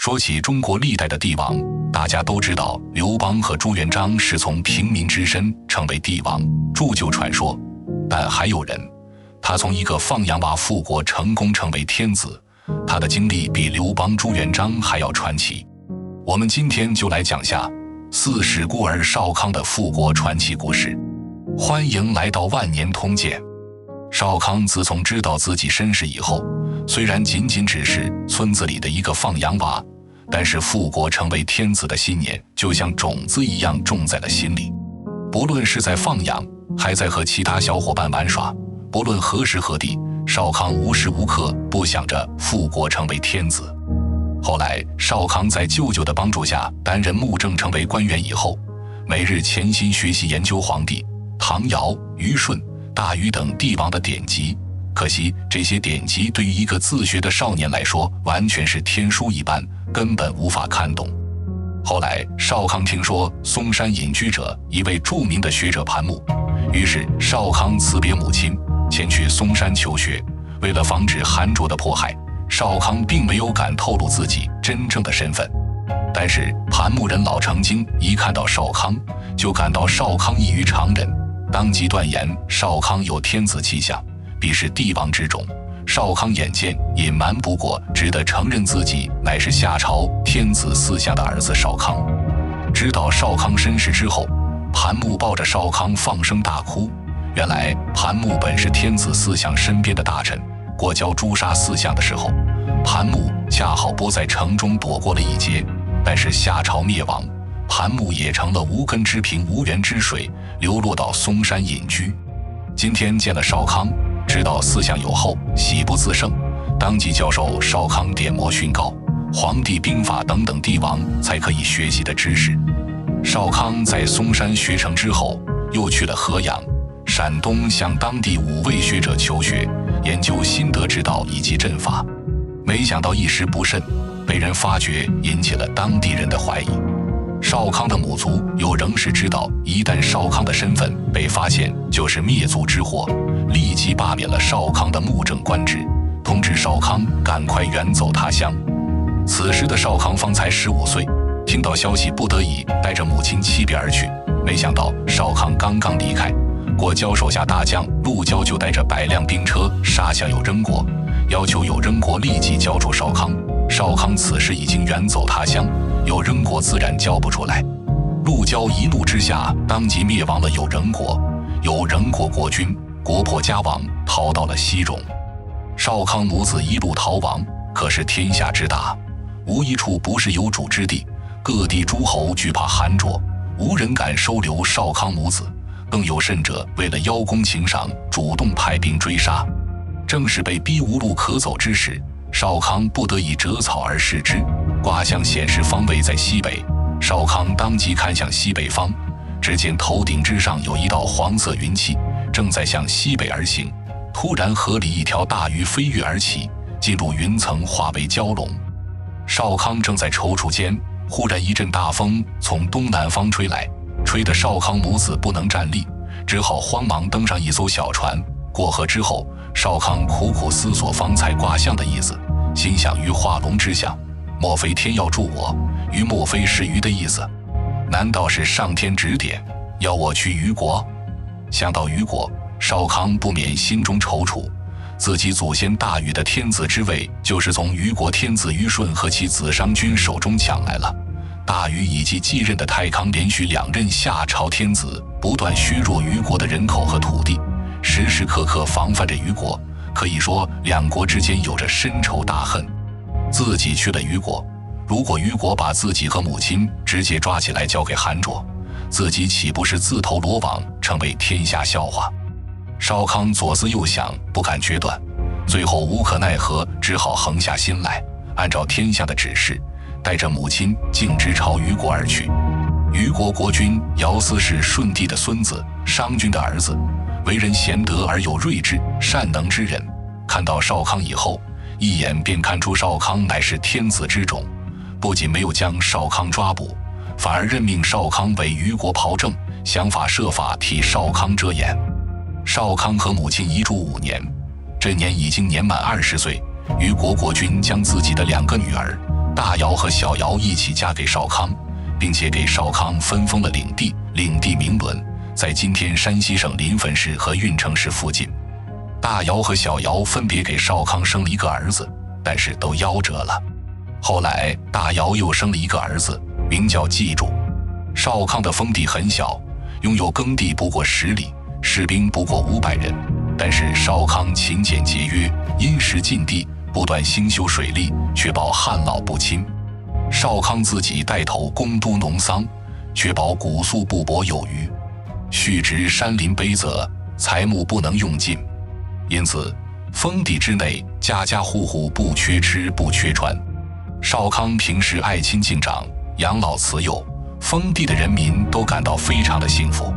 说起中国历代的帝王，大家都知道刘邦和朱元璋是从平民之身成为帝王，铸就传说。但还有人，他从一个放羊娃复国成功成为天子，他的经历比刘邦、朱元璋还要传奇。我们今天就来讲下四史孤儿少康的复国传奇故事。欢迎来到万年通鉴。少康自从知道自己身世以后，虽然仅仅只是村子里的一个放羊娃，但是复国成为天子的信念就像种子一样种在了心里。不论是在放羊，还在和其他小伙伴玩耍，不论何时何地，少康无时无刻不想着复国成为天子。后来少康在舅舅的帮助下担任幕政，成为官员以后，每日潜心学习研究皇帝唐尧、虞舜、大禹等帝王的典籍。可惜这些典籍对于一个自学的少年来说完全是天书一般，根本无法看懂。后来少康听说嵩山隐居者一位著名的学者盘木，于是少康辞别母亲前去嵩山求学。为了防止韩卓的迫害，少康并没有敢透露自己真正的身份。但是盘木人老成精一看到少康，就感到少康异于常人，当即断言少康有天子气象，必是帝王之种。少康眼见隐瞒不过，只得承认自己乃是夏朝天子嗣相的儿子少康。知道少康身世之后，盘木抱着少康放声大哭。原来盘木本是天子嗣相身边的大臣，过交诛杀嗣相的时候，盘木恰好拨在城中躲过了一劫。但是夏朝灭亡，盘木也成了无根之萍无源之水，流落到嵩山隐居。今天见了少康，知道嗣相有后，喜不自胜，当即教授少康点墨训诰、皇帝兵法等等帝王才可以学习的知识。少康在嵩山学成之后，又去了河阳、陕东，向当地5位学者求学，研究心得之道以及阵法。没想到一时不慎，被人发觉，引起了当地人的怀疑。少康的母族又仍是知道，一旦少康的身份被发现，就是灭族之祸，立即罢免了少康的幕政官职，通知少康赶快远走他乡。此时的少康方才15岁，听到消息不得已带着母亲弃别而去。没想到少康刚刚离开，过交手下大将陆交就带着100辆兵车杀向有仍国，要求有仍国立即交出少康。少康此时已经远走他乡，有仍国自然交不出来。陆交一怒之下，当即灭亡了有仍国。有仍国国君国破家亡，逃到了西戎。少康母子一路逃亡，可是天下之大，无一处不是有主之地，各地诸侯惧怕韩卓，无人敢收留少康母子，更有甚者为了邀功请赏，主动派兵追杀。正是被逼无路可走之时，少康不得已折草而视之，卦象显示方位在西北。少康当即看向西北方，只见头顶之上有一道黄色云气，正在向西北而行。突然河里一条大鱼飞跃而起，进入云层，化为蛟龙。少康正在踌躇间，忽然一阵大风从东南方吹来，吹得少康母子不能站立，只好慌忙登上一艘小船。过河之后，少康苦苦思索方才卦象的意思，心想鱼化龙之象，莫非天要助我？鱼莫非是鱼的意思？难道是上天指点，要我去虞国？想到虞国，少康不免心中踌躇。自己祖先大禹的天子之位，就是从虞国天子虞舜和其子商均手中抢来了。大禹以及继任的太康连续2任夏朝天子，不断削弱虞国的人口和土地，时时刻刻防范着虞国，可以说两国之间有着深仇大恨。自己去了虞国，如果虞国把自己和母亲直接抓起来交给韩卓，自己岂不是自投罗网，成为天下笑话？少康左思右想，不敢决断，最后无可奈何，只好横下心来，按照天下的指示，带着母亲径直朝虞国而去。虞国国君姚思是舜帝的孙子，商均的儿子，为人贤德而有睿智、善能之人。看到少康以后，一眼便看出少康乃是天子之种，不仅没有将少康抓捕，反而任命少康为虞国袍正，想法设法替少康遮掩。少康和母亲一住5年，这年已经年满20岁。虞国国君将自己的2个女儿大尧和小尧一起嫁给少康，并且给少康分封了领地，领地名伦，在今天山西省临汾市和运城市附近。大尧和小尧分别给少康生了一个儿子，但是都夭折了。后来大尧又生了一个儿子，名叫季主。少康的封地很小，拥有耕地不过10里，士兵不过500人，但是少康勤俭节约，因时尽地，不断兴修水利，确保旱涝不侵。少康自己带头攻都农桑，确保谷粟不帛有余，蓄植山林卑泽，财木不能用尽。因此封地之内家家户户不缺吃不缺穿。少康平时爱亲敬长，养老慈幼，封地的人民都感到非常的幸福。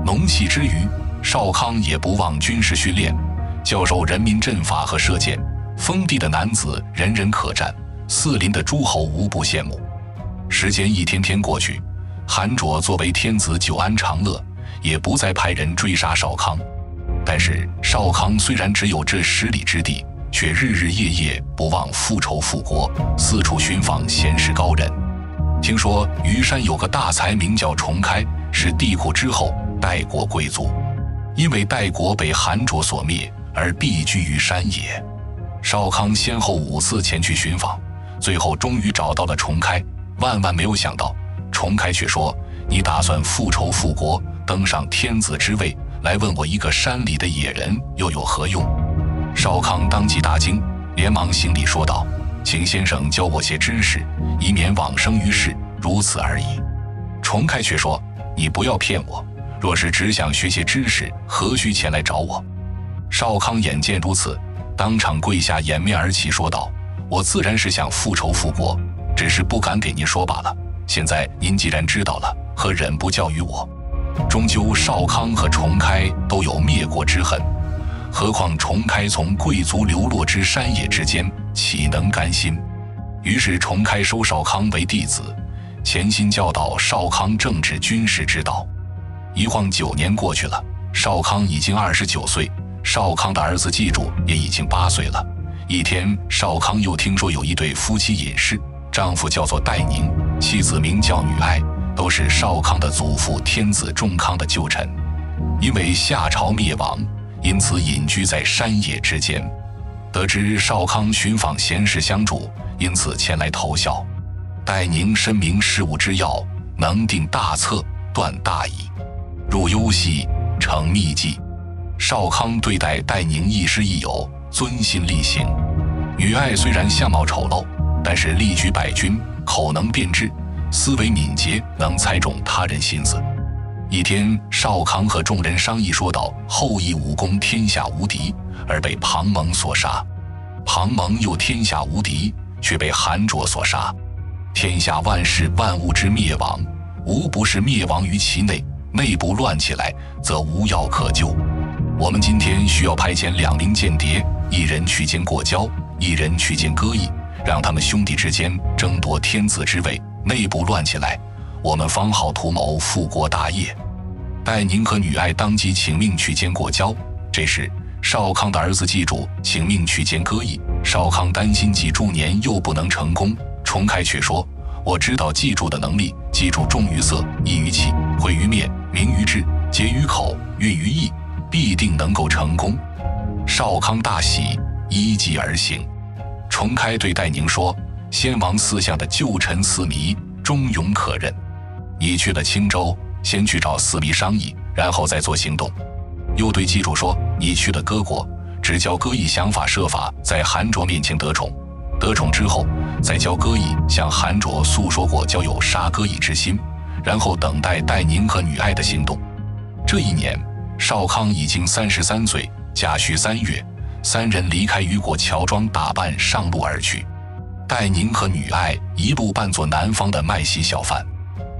农契之余，少康也不忘军事训练，教授人民阵法和射箭。封地的男子人人可战，四邻的诸侯无不羡慕。时间一天天过去，韩卓作为天子久安长乐，也不再派人追杀少康。但是少康虽然只有这10里之地，却日日夜夜不忘复仇复国，四处寻访贤士高人。听说虞山有个大才名叫重开，是帝喾之后代国贵族，因为代国被韩卓所灭而避居于山野。少康先后5次前去寻访，最后终于找到了重开。万万没有想到，重开却说：“你打算复仇复国，登上天子之位，来问我一个山里的野人又有何用？”少康当即大惊，连忙行礼说道：“请先生教我些知识，以免往生于世，如此而已。”重开却说：“你不要骗我，若是只想学些知识，何须前来找我？”少康眼见如此，当场跪下，掩面而泣，说道：“我自然是想复仇复国，只是不敢给您说罢了。现在您既然知道了，何忍不教于我？”终究少康和重开都有灭国之恨，何况重开从贵族流落至山野之间，岂能甘心？于是重开收少康为弟子，潜心教导少康政治军事之道。一晃9年过去了，少康已经29岁，少康的儿子季主也已经8岁了。一天，少康又听说有一对夫妻隐士，丈夫叫做戴宁，妻子名叫女爱，都是少康的祖父天子仲康的旧臣。因为夏朝灭亡，因此隐居在山野之间。得知少康寻访贤士相助，因此前来投效。戴宁深明事物之要，能定大策，断大义，入幽细，成秘计。少康对待戴宁亦师亦友，遵心力行。女爱虽然相貌丑陋，但是力举百钧，口能辩智，思维敏捷，能猜中他人心思。一天，少康和众人商议说道：“后羿武功天下无敌，而被庞蒙所杀；庞蒙又天下无敌，却被韩卓所杀。天下万事万物之灭亡，无不是灭亡于其内，内部乱起来，则无药可救。我们今天需要派遣2名间谍，一人去见过交，一人去见歌邑，让他们兄弟之间争夺天子之位，内部乱起来，我们方好图谋复国大业。”戴宁和女爱当即请命去见过交。这时，少康的儿子季主请命去见歌邑。少康担心季主年又不能成功，重开却说：“我知道季主的能力，季主重于色，易于气，会于面，明于智，结于口，运于意，必定能够成功。”少康大喜，依计而行。重开对戴宁说：“先王4相的旧臣四弥忠勇可任，你去了青州，先去找四弥商议，然后再做行动。”又对季主说：“你去了歌国，只教歌邑想法设法在韩卓面前得宠，得宠之后，再教歌邑向韩卓诉说过交有杀歌邑之心，然后等待戴宁和女爱的行动。”这一年，少康已经33岁，甲戌3月，3人离开虞国乔庄，打扮上路而去。戴宁和女爱一路扮作南方的卖席小贩。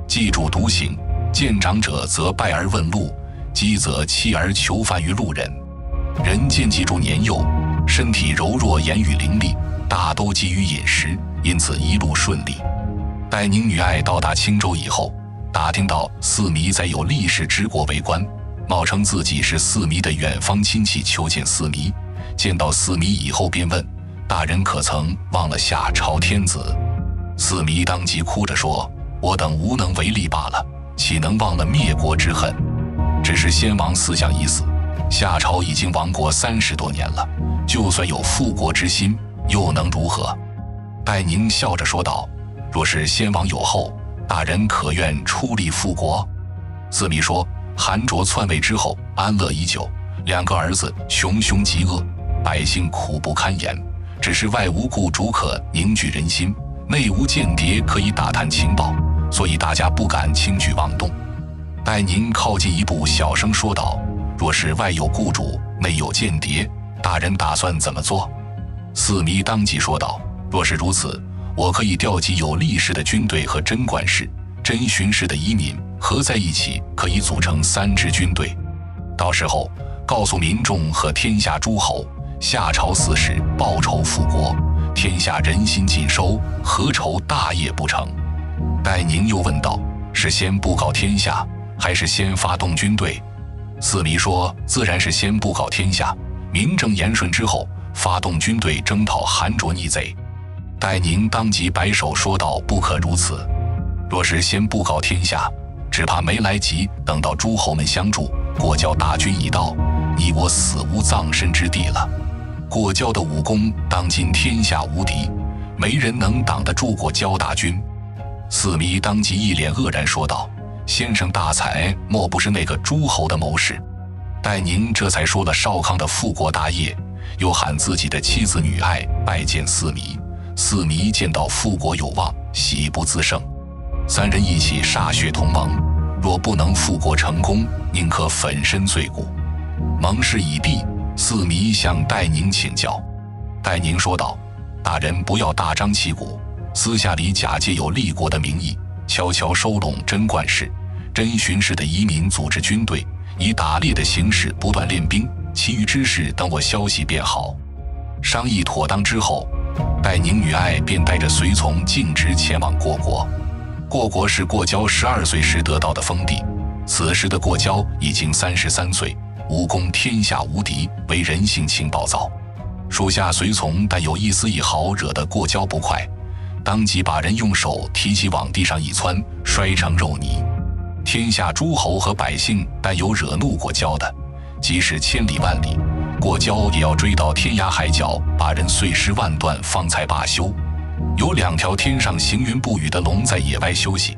季主独行，见长者则拜而问路，饥则弃而求饭于路人。人见季主年幼，身体柔弱，言语伶俐，大都急于饮食，因此一路顺利。戴宁女爱到达青州以后，打听到四弥在有历史之国为官，冒称自己是四弥的远方亲戚，求见四弥。见到四弥以后，便问：“大人可曾忘了夏朝天子？”四弥当即哭着说：“我等无能为力罢了，岂能忘了灭国之恨？只是先王思想已死，夏朝已经亡国30多年了，就算有复国之心，又能如何？”戴宁笑着说道：“若是先王有后，大人可愿出力复国？”四弥说：“韩卓篡位之后，安乐已久，2个儿子穷凶极恶，百姓苦不堪言。只是外无雇主可凝聚人心，内无间谍可以打探情报，所以大家不敢轻举妄动。”戴宁靠近一步，小声说道：“若是外有雇主，内有间谍，大人打算怎么做？”四弥当即说道：“若是如此，我可以调集有力士的军队和贞观氏、真巡氏的移民合在一起，可以组成3支军队。到时候告诉民众和天下诸侯，夏朝4世报仇复国，天下人心尽收，何愁大业不成？”戴宁又问道：“是先布告天下，还是先发动军队？”四弥说：“自然是先布告天下，名正言顺之后，发动军队征讨韩卓逆贼。”戴宁当即摆手说道：“不可如此！若是先布告天下，只怕没来及等到诸侯们相助，过交大军已到，你我死无葬身之地了。过交的武功当今天下无敌，没人能挡得住过交大军。”四弥当即一脸愕然说道：“先生大才，莫不是那个诸侯的谋士？”戴宁这才说了少康的复国大业，又喊自己的妻子女爱拜见四弥。四弥见到复国有望，喜不自胜。3人一起歃血同盟，若不能复国成功，宁可粉身碎骨。盟誓已毕，四弥向戴宁请教。戴宁说道：“大人不要大张旗鼓，私下里假借有立国的名义，悄悄收拢贞观氏、真巡氏的移民，组织军队，以打猎的形式不断练兵，其余之事等我消息便好。”商议妥当之后，戴宁女爱便带着随从径直前往过国。过国是过交12岁时得到的封地，此时的过交已经33岁，武功天下无敌，为人性情暴躁。属下随从但有一丝一毫惹得过交不快，当即把人用手提起往地上一窜，摔成肉泥。天下诸侯和百姓但有惹怒过交的，即使千里万里，过交也要追到天涯海角，把人碎尸万段方才罢休。有2条天上行云布雨的龙在野外休息，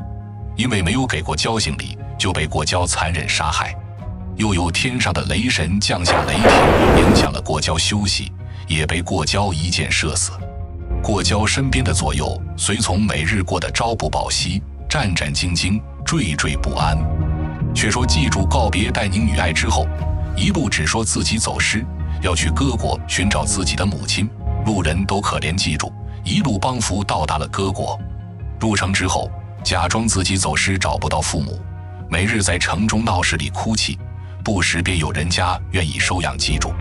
因为没有给过交行礼，就被过交残忍杀害。又有天上的雷神降下雷霆，影响了过交休息，也被过交一箭射死。过交身边的左右随从每日过得朝不保夕，战战兢兢，惴惴不安。却说记住告别戴宁女爱之后，一路只说自己走失，要去歌国寻找自己的母亲。路人都可怜记住，一路帮扶到达了歌国。入城之后，假装自己走失找不到父母，每日在城中闹市里哭泣，不时便有人家愿意收养记住。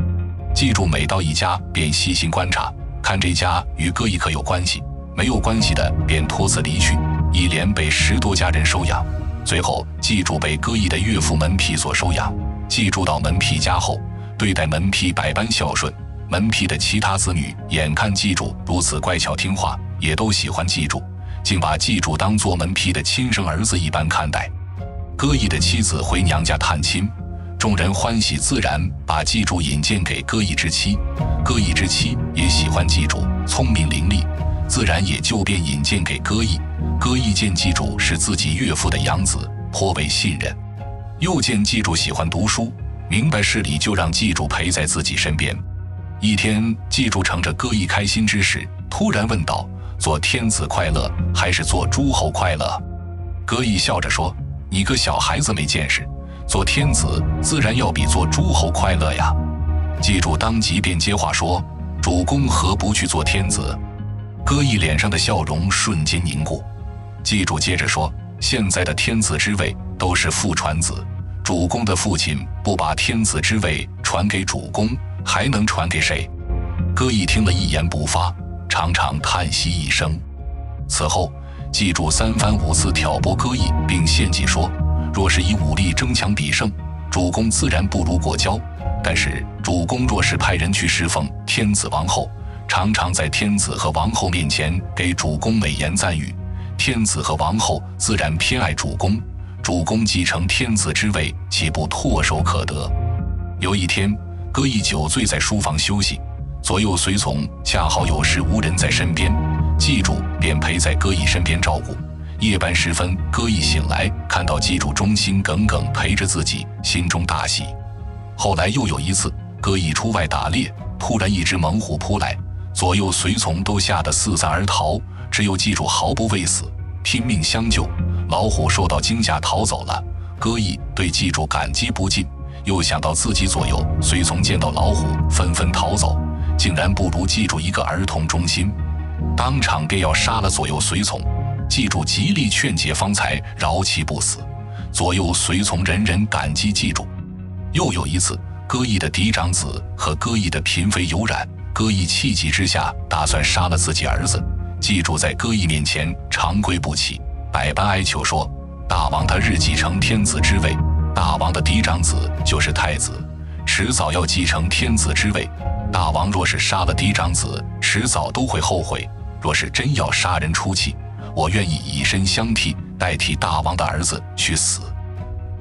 记住每到一家便细心观察，看这家与歌邑可有关系，没有关系的便托辞离去，一连被10多家人收养。最后记住被歌邑的岳父门婢所收养。记住到门婢家后，对待门婢百般孝顺。门婢的其他子女眼看记住如此乖巧听话，也都喜欢记住，竟把记住当作门婢的亲生儿子一般看待。歌邑的妻子回娘家探亲，众人欢喜自然把记住引荐给歌邑之妻。歌邑之妻也喜欢记住，聪明伶俐，自然也就便引荐给歌邑。歌邑见记住是自己岳父的养子，颇为信任。又见记住喜欢读书，明白事理，就让记住陪在自己身边。一天，记住乘着歌邑开心之时，突然问道：“做天子快乐，还是做诸侯快乐？”歌邑笑着说：“你个小孩子没见识，做天子自然要比做诸侯快乐呀。”记住当即便接话说：“主公何不去做天子？”歌邑脸上的笑容瞬间凝固。记住接着说：“现在的天子之位都是父传子，主公的父亲不把天子之位传给主公，还能传给谁？”歌邑听了一言不发，长长叹息一声。此后，记住3番5次挑拨歌邑，并献计说：“若是以武力争强比胜，主公自然不如过交；但是主公若是派人去侍奉天子王后，常常在天子和王后面前给主公美言赞誉，天子和王后自然偏爱主公，主公继承天子之位，岂不唾手可得？有一天，歌邑酒醉在书房休息，左右随从恰好有事无人在身边，祭主便陪在歌邑身边照顾。夜半时分，歌邑醒来，看到祭主忠心耿耿陪着自己，心中大喜。后来又有一次，歌邑出外打猎，突然一只猛虎扑来，左右随从都吓得四散而逃，只有祭主毫不畏死，拼命相救。老虎受到惊吓逃走了，歌邑对祭主感激不尽，又想到自己左右随从见到老虎纷纷逃走，竟然不如祭主一个儿童忠心，当场便要杀了左右随从。祭主极力劝解，方才饶其不死。左右随从人人感激祭主。又有一次，歌邑的嫡长子和歌邑的嫔妃有染，歌邑气急之下打算杀了自己儿子。祭主在歌邑面前长跪不起，百般哀求说：大王他日继承天子之位，大王的嫡长子就是太子，迟早要继承天子之位。大王若是杀了嫡长子，迟早都会后悔。若是真要杀人出气，我愿意以身相替，代替大王的儿子去死。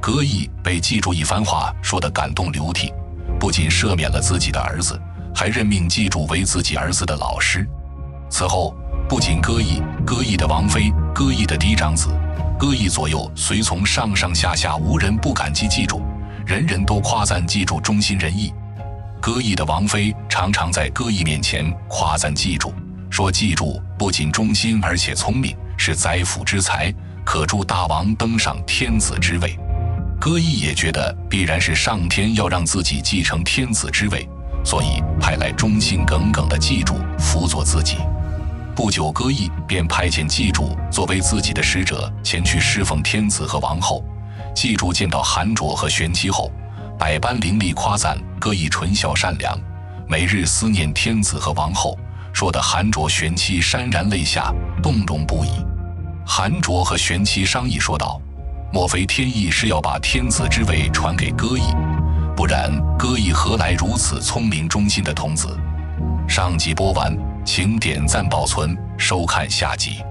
歌邑被祭主一番话说得感动流涕，不仅赦免了自己的儿子，还任命祭主为自己儿子的老师。此后，不仅歌邑的王妃、歌邑的嫡长子、歌邑左右随从上上下下无人不感激祭主，人人都夸赞祭主忠心仁义。歌邑的王妃常常在歌邑面前夸赞祭主，说祭主不仅忠心，而且聪明，是宰辅之才，可助大王登上天子之位。歌邑也觉得必然是上天要让自己继承天子之位，所以派来忠心耿耿的祭主辅佐自己。不久，歌邑便派遣祭主作为自己的使者前去侍奉天子和王后。祭主见到韩卓和玄妻后，百般伶俐夸赞歌邑纯孝善良，每日思念天子和王后，说得韩卓、玄妻潸然泪下，动容不已。韩卓和玄妻商议说道：莫非天意是要把天子之位传给歌邑？不然歌邑何来如此聪明忠心的童子？上集播完，请点赞保存，收看下集。